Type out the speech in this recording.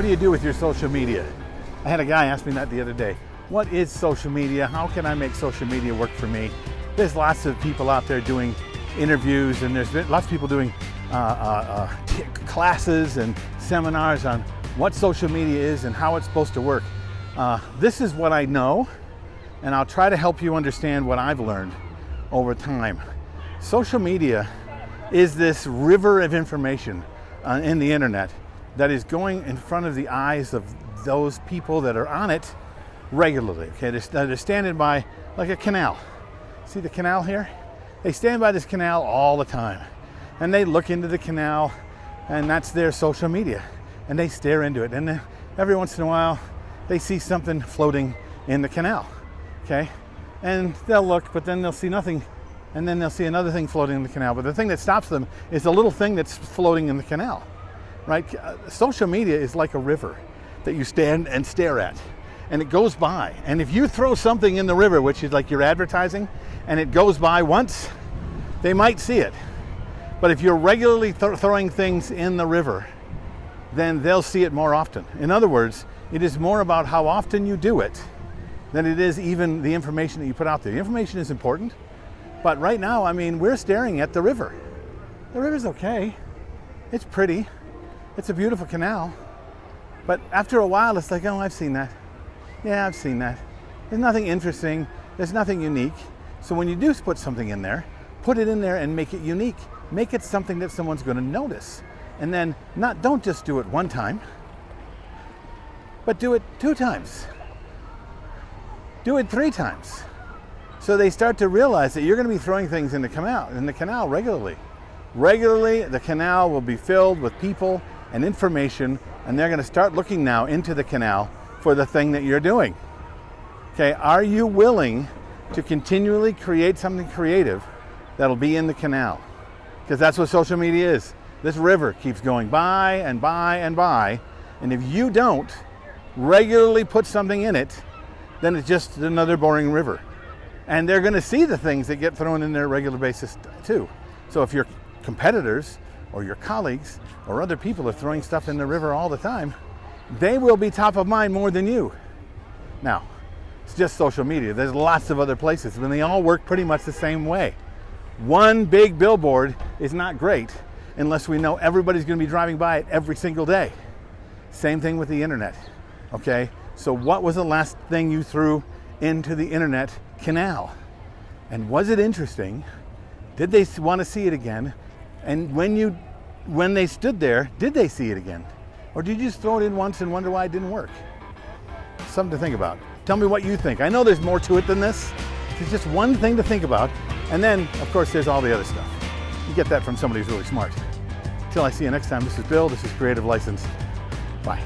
What do you do with your social media? I had a guy ask me that the other day. What is social media? How can I make social media work for me? There's lots of people out there doing interviews, and there's lots of people doing classes and seminars on what social media is and how it's supposed to work. This is what I know, and I'll try to help you understand what I've learned over time. Social media is this river of information in the internet that is going in front of the eyes of those people that are on it regularly. Okay, they're standing by like a canal. See the canal here? They stand by this canal all the time, and they look into the canal, and that's their social media, and they stare into it, and then every once in a while they see something floating in the canal. Okay, and they'll look, but then they'll see nothing, and then they'll see another thing floating in the canal, but the thing that stops them is the little thing that's floating in the canal, right? Social media is like a river that you stand and stare at, and it goes by, and if you throw something in the river, which is like your advertising, and it goes by once, they might see it. But if you're regularly throwing things in the river, then they'll see it more often. In other words, it is more about how often you do it than it is even the information that you put out there. The information is important, but right now, I mean, we're staring at the river. The river's okay. It's pretty. It's a beautiful canal. But after a while, it's like, oh, I've seen that. Yeah, I've seen that. There's nothing interesting. There's nothing unique. So when you do put something in there, put it in there and make it unique. Make it something that someone's going to notice. And then don't just do it one time, but do it 2 times. Do it 3 times. So they start to realize that you're going to be throwing things in the canal regularly. Regularly, the canal will be filled with people and information, and they're going to start looking now into the canal for the thing that you're doing. Okay, are you willing to continually create something creative that'll be in the canal? Because that's what social media is. This river keeps going by and by and by, and if you don't regularly put something in it, then it's just another boring river. And they're going to see the things that get thrown in there on a regular basis too. So if your competitors or your colleagues or other people are throwing stuff in the river all the time, they will be top of mind more than you. Now, it's just social media. There's lots of other places, and they all work pretty much the same way. One big billboard is not great unless we know everybody's going to be driving by it every single day. Same thing with the internet. Okay, so what was the last thing you threw into the internet canal? And was it interesting? Did they want to see it again? And when they stood there, did they see it again? Or did you just throw it in once and wonder why it didn't work? Something to think about. Tell me what you think. I know there's more to it than this. It's just one thing to think about. And then, of course, there's all the other stuff. You get that from somebody who's really smart. Until I see you next time, this is Bill. This is Creative License. Bye.